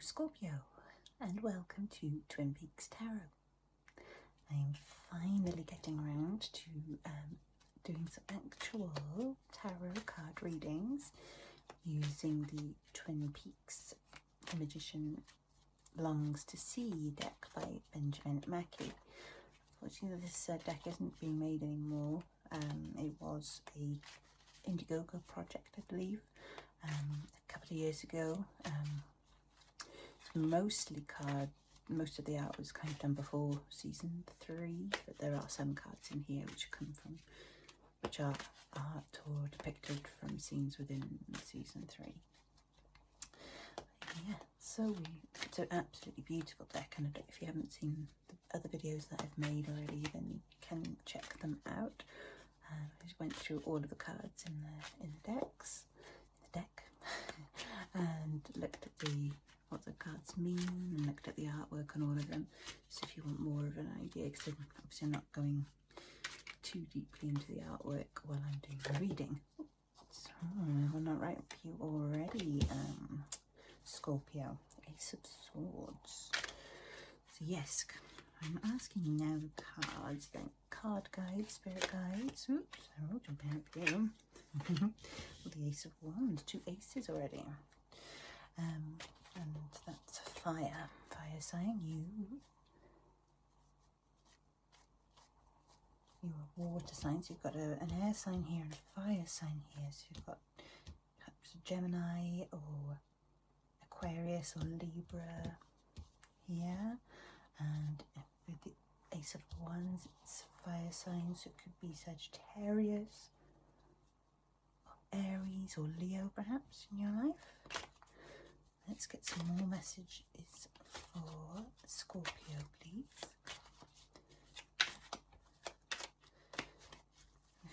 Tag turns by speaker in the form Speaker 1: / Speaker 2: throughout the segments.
Speaker 1: Scorpio, and welcome to Twin Peaks Tarot. I am finally getting around to doing some actual tarot card readings using the Twin Peaks The Magician Longs to See deck by Benjamin Mackey. Unfortunately, this deck isn't being made anymore. It was a Indiegogo project, I believe, a couple of years ago. Most of the art was kind of done before season 3, but there are some cards in here which are art or depicted from scenes within season 3. Yeah, so it's an absolutely beautiful deck, and if you haven't seen the other videos that I've made already, then you can check them out. I just went through all of the cards in the deck, and looked at what the cards mean, and looked at the artwork on all of them. So if you want more of an idea, because obviously I'm not going too deeply into the artwork while I'm doing the reading. So I'm not right for you already, Scorpio, Ace of Swords. So yes, I'm asking you now the cards, then card guides, spirit guides. Oops, I will jump out for you. The Ace of Wands, 2 aces already. And that's fire sign. You are water signs. You've got an air sign here and a fire sign here. So you've got perhaps a Gemini or Aquarius or Libra here. And with the Ace of Wands, it's fire signs. So it could be Sagittarius, or Aries or Leo perhaps in your life. Let's get some more messages for Scorpio, please.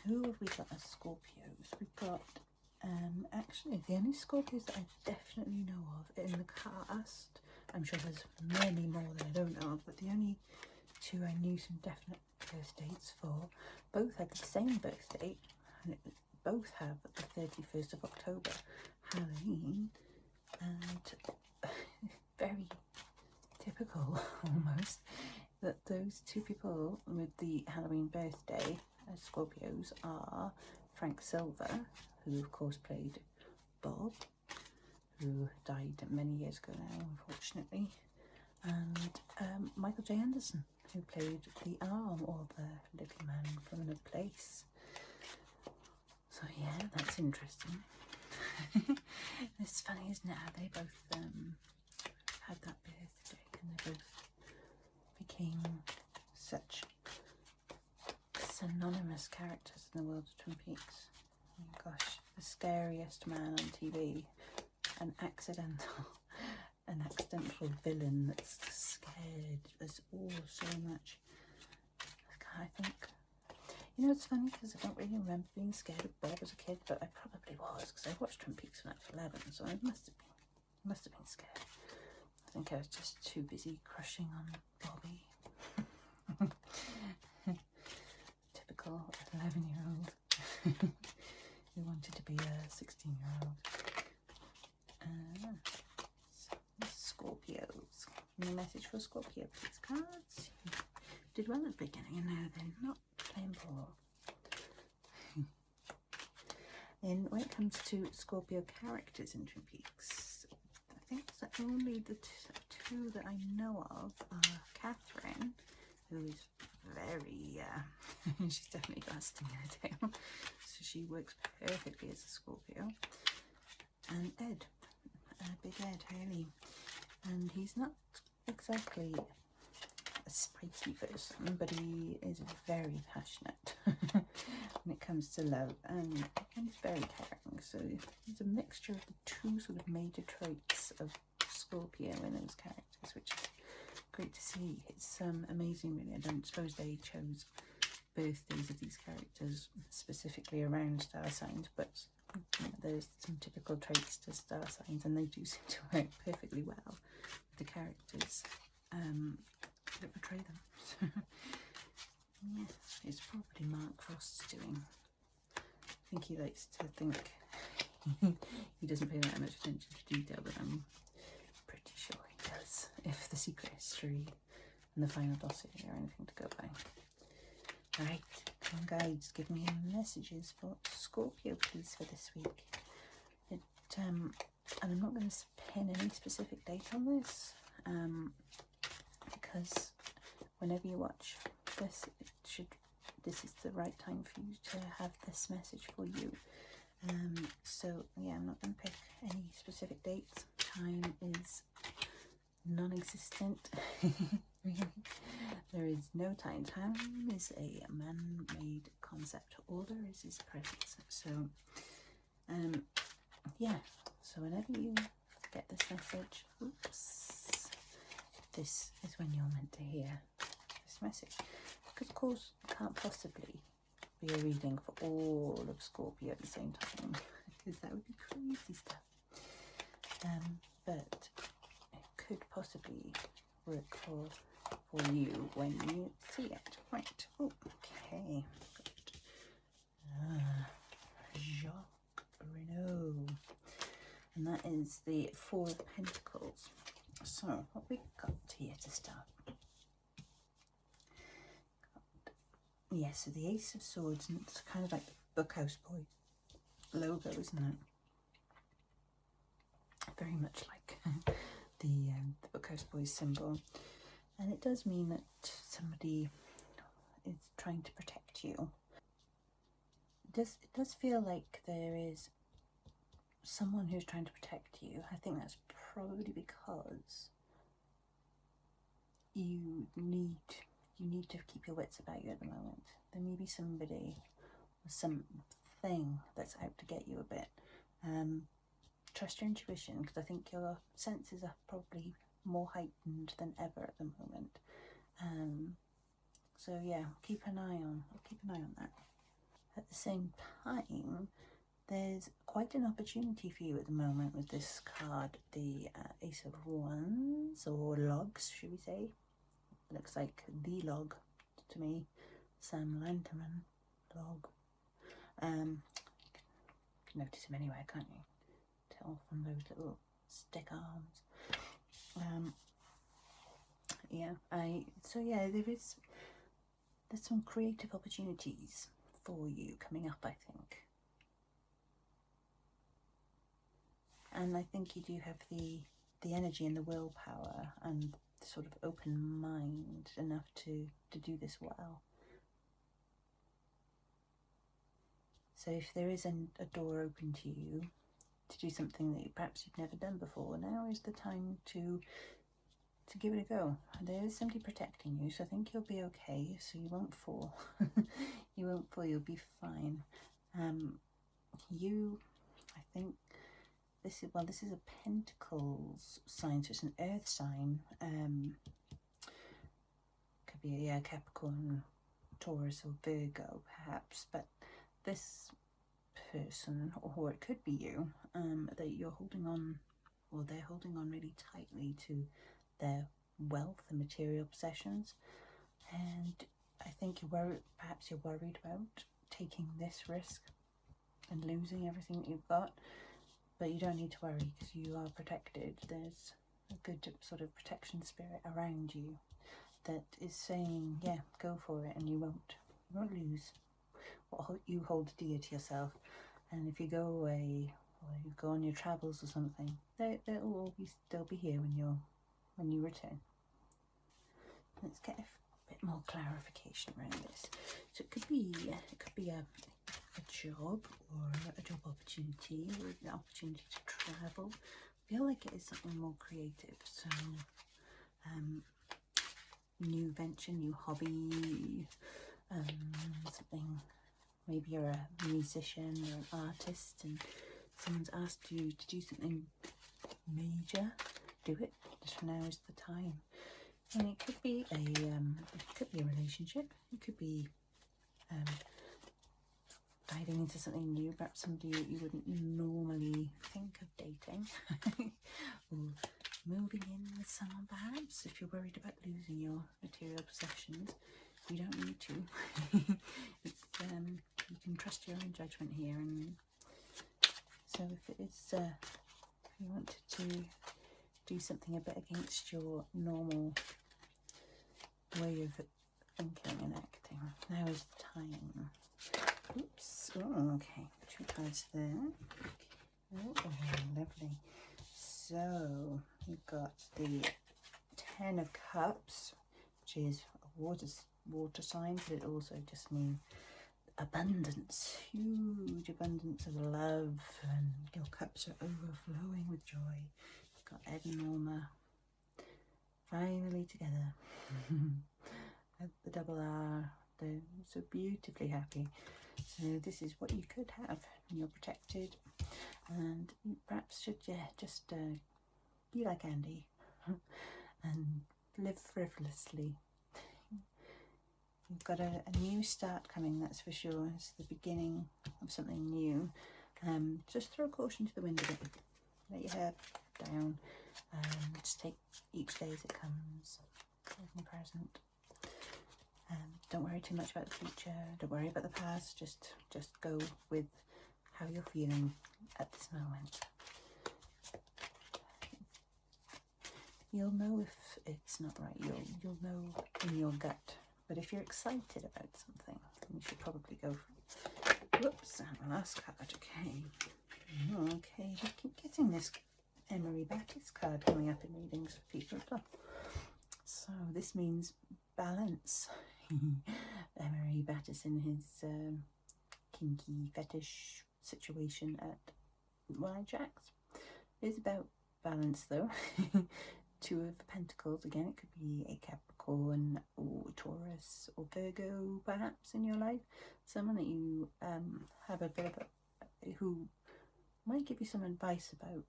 Speaker 1: Who have we got as Scorpios? We've got, actually, the only Scorpios that I definitely know of in the cast, I'm sure there's many more that I don't know of, but the only 2 I knew some definite birth dates for, both had the same birth date, and both have the 31st of October, Halloween. And very typical almost that those 2 people with the Halloween birthday as Scorpios are Frank Silver, who of course played Bob, who died many years ago now unfortunately, and Michael J. Anderson, who played the arm or the little man from Another Place. So yeah, that's interesting. It's funny, isn't it, how they both had that birthday, and they both became such synonymous characters in the world of Twin Peaks. Oh my gosh, the scariest man on TV, an accidental villain that's scared us all so much. I think, you know, it's funny because I don't really remember being scared of Bob as a kid, but I probably was, because I watched Twin Peaks when I was 11, so I must have been scared. I think I was just too busy crushing on Bobby. Typical 11-year-old who wanted to be a 16-year-old. Scorpios. Any message for Scorpio, please, cards? Did well at the beginning, and now they're not playing ball. And when it comes to Scorpio characters in Twin Peaks, I think that only the 2 that I know of are Catherine, who is very, she's definitely got a sting in her tail, so she works perfectly as a Scorpio, and Ed, Big Ed Haley, and he's not exactly a spiky person, but he is very passionate when it comes to love, and he's very caring. So he's a mixture of the 2 sort of major traits of Scorpio in those characters, which is great to see. It's amazing, really. I don't suppose they chose birthdays of these characters specifically around star signs, but you know, there's some typical traits to star signs, and they do seem to work perfectly well with the characters that portray them. Yes, it's probably Mark Frost's doing. I think he likes to think he doesn't pay that much attention to detail, but I'm pretty sure if the secret history and the final dossier are anything to go by. Alright, come on guys, give me messages for Scorpio please for this week. And I'm not going to pin any specific date on this, because whenever you watch this, this is the right time for you to have this message for you. So yeah, I'm not going to pick any specific dates. Time is non-existent. Really, there is no time. Time is a man-made concept. All there is presence. So yeah, so whenever you get this message, oops, this is when you're meant to hear this message. Because of course it can't possibly be a reading for all of Scorpio at the same time, because that would be crazy stuff. But it could possibly work for you when you see it. Right, okay. Jacques Renault. And that is the Four of Pentacles. So, what we got here to start? Yeah, so the Ace of Swords, and it's kind of like the Bookhouse Boy logo, isn't it? Very much like the Bookhouse Boys symbol. And it does mean that somebody is trying to protect you. It does feel like there is someone who's trying to protect you. I think that's probably because you need to keep your wits about you at the moment. There may be somebody or something that's out to get you a bit. Trust your intuition, because I think your senses are probably more heightened than ever at the moment. So yeah, keep an eye on that. At the same time, there's quite an opportunity for you at the moment with this card, the Ace of Wands, or logs, should we say. Looks like the log to me. Sam Lanterman log. You can notice him anywhere, can't you? Tell from those little stick arms. Yeah, there's some creative opportunities for you coming up, I think. And I think you do have the energy and the willpower and the sort of open mind enough to do this well. So if there is a door open to you to do something that perhaps you've never done before, now is the time to give it a go. There is somebody protecting you, so I think you'll be okay, so you won't fall. You won't fall, you'll be fine. I think this is a Pentacles sign, so it's an earth sign. Could be a Capricorn, Taurus or Virgo perhaps, but this person, or it could be you, that you're holding on, or they're holding on really tightly to their wealth and material possessions, and I think perhaps you're worried about taking this risk and losing everything that you've got, but you don't need to worry because you are protected. There's a good sort of protection spirit around you that is saying, yeah, go for it, and you won't lose what you hold dear to yourself. And if you go away or you go on your travels or something, they'll still be here when you return. Let's get a bit more clarification around this. So it could be a job or a job opportunity, or an opportunity to travel. I feel like it is something more creative. So new venture, new hobby, something. Maybe you're a musician or an artist and someone's asked you to do something major. Do it. Just now is the time. And it could be a relationship. It could be diving into something new, perhaps somebody that you wouldn't normally think of dating, or moving in with someone perhaps. If you're worried about losing your material possessions, you don't need to. It's you can trust your own judgment here, and so if it is if you wanted to do something a bit against your normal way of thinking and acting. Now is the time. Oops. Oh, okay. 2 cards there. Oh, lovely. So you've got the 10 of Cups, which is a water sign, but it also just means abundance, huge abundance of love, and your cups are overflowing with joy. You've got Ed and Norma finally together. At the double R, they're so beautifully happy. So this is what you could have, and you're protected, and you perhaps should just be like Andy and live frivolously. You've got a new start coming, that's for sure. It's the beginning of something new. Just throw caution to the wind a bit. Let your hair down. Just take each day as it comes, in present. Don't worry too much about the future. Don't worry about the past. Just go with how you're feeling at this moment. You'll know if it's not right. You'll know in your gut. But if you're excited about something, then you should probably go for it. Whoops, and the last card, okay. Okay, we keep getting this Emery Battis card coming up in readings for people as well. So this means balance. Emery Battis in his kinky fetish situation at Jack's. It's about balance though. 2 of Pentacles, again, it could be a Capricorn or Taurus or Virgo perhaps in your life. Someone that you have a bit of who might give you some advice about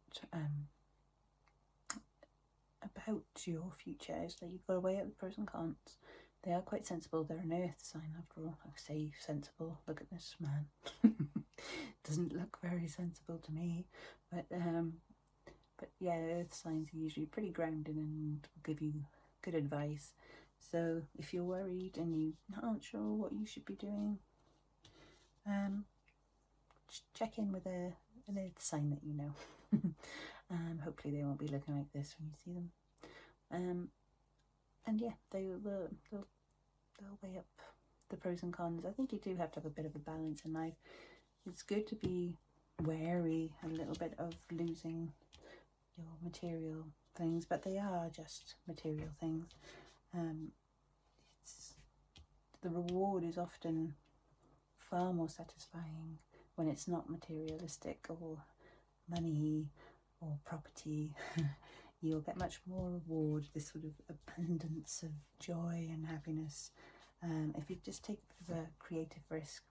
Speaker 1: your future. It's like you've got to weigh up the pros and cons. They are quite sensible. They're an earth sign after all. I say sensible. Look at this man. Doesn't look very sensible to me, but yeah, earth signs are usually pretty grounded and will give you good advice. So if you're worried and you're not sure what you should be doing, check in with an earth sign that you know. Hopefully they won't be looking like this when you see them. And yeah, they'll weigh up the pros and cons. I think you do have to have a bit of a balance in life. It's good to be wary a little bit of losing your material things, but they are just material things. The reward is often far more satisfying when it's not materialistic or money or property. You'll get much more reward, this sort of abundance of joy and happiness, if you just take a bit of a creative risk.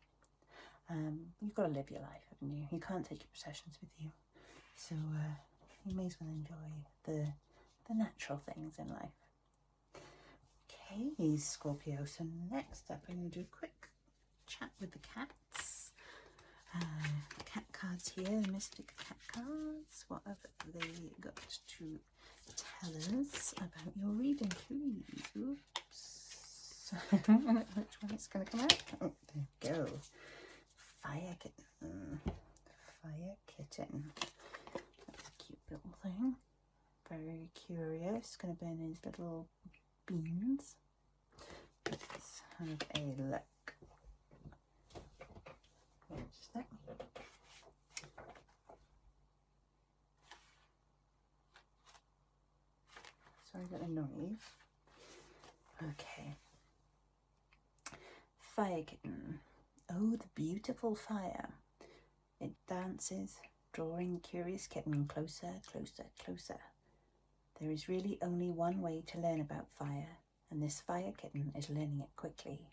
Speaker 1: You've got to live your life, haven't you? You can't take your possessions with you, so you may as well enjoy the natural things in life. Okay, Scorpio, so next up I'm going to do a quick chat with the cats. Cat cards here, the Mystic Cat cards. What have they got to tell us about your reading, please? Oops. Which one is going to come out? Oh, there we go. Fire Kitten. Fire Kitten. That's a cute little thing. Very curious. Going to burn his little beans. Let's have a look. Just that. Sorry about the noise. Okay. Fire Kitten. Oh, the beautiful fire. It dances, drawing the curious kitten closer, closer, closer. There is really only one way to learn about fire, and this fire kitten is learning it quickly.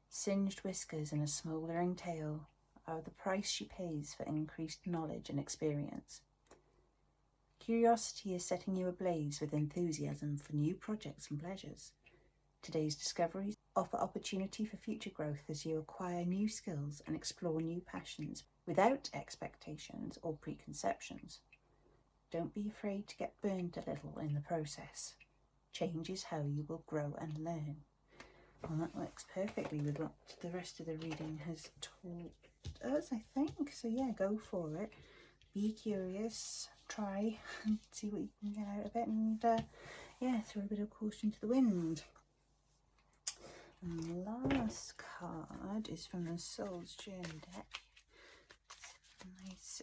Speaker 1: Singed whiskers and a smouldering tail are the price she pays for increased knowledge and experience. Curiosity is setting you ablaze with enthusiasm for new projects and pleasures. Today's discoveries offer opportunity for future growth as you acquire new skills and explore new passions without expectations or preconceptions. Don't be afraid to get burned a little in the process. Change is how you will grow and learn. Well, that works perfectly with what the rest of the reading has told us, I think. So yeah, go for it. Be curious. try and see what you can get out of it, and yeah, throw a bit of caution to the wind. And the last card is from the Soul's Journey deck. It's a nice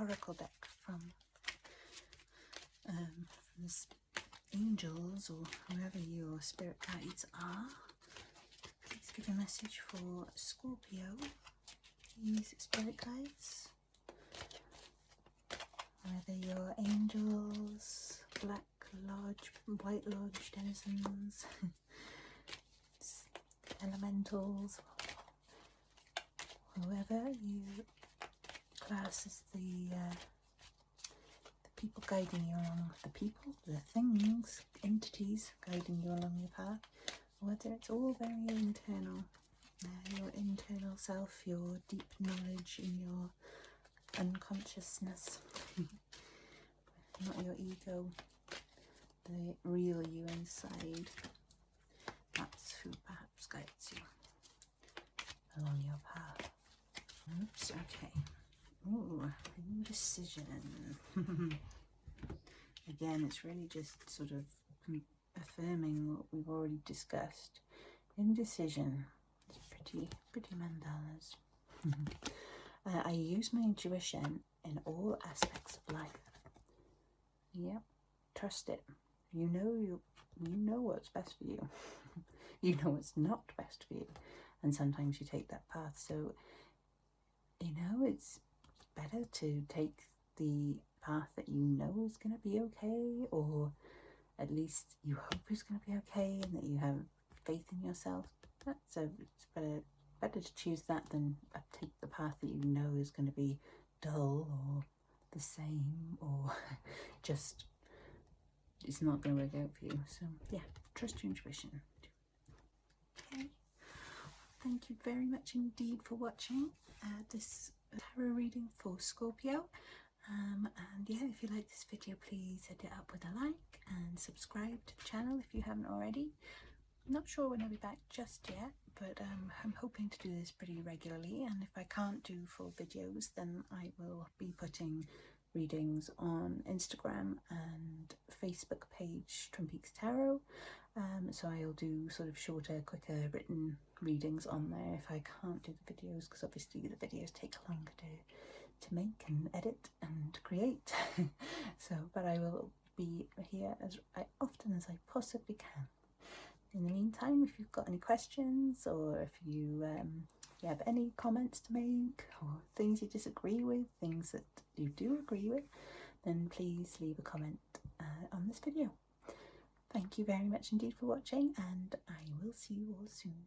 Speaker 1: oracle deck from the angels, or whoever your spirit guides are. Please give a message for Scorpio, these spirit guides. Whether you're angels, black lodge, white lodge denizens, elementals, whoever you class as the people guiding you along, the things, entities guiding you along your path, whether it's all very internal, your internal self, your deep knowledge in your unconsciousness, not your ego, the real you inside. That's who perhaps guides you along your path. Oops, okay. Ooh, indecision. Again, it's really just sort of affirming what we've already discussed. Indecision. It's pretty mandalas. I use my intuition in all aspects of life. Yep, trust it. You know what's best for you. You know what's not best for you, and sometimes you take that path. So it's better to take the path that you know is going to be okay, or at least you hope is going to be okay, and that you have faith in yourself. It's better to choose that than take the path that you know is going to be dull or the same, or just it's not going to work out for you. So yeah, trust your intuition. Okay, thank you very much indeed for watching this tarot reading for Scorpio. And yeah, if you like this video, please hit it up with a like and subscribe to the channel if you haven't already. I'm not sure when I'll be back just yet, but I'm hoping to do this pretty regularly, and if I can't do full videos, then I will be putting readings on Instagram and Facebook page Twin Peaks Tarot. So I'll do sort of shorter, quicker written readings on there if I can't do the videos, because obviously the videos take longer to make and edit and create. But I will be here as often as I possibly can. In the meantime, if you've got any questions, or if you have any comments to make, or things you disagree with, things that you do agree with, then please leave a comment on this video. Thank you very much indeed for watching, and I will see you all soon.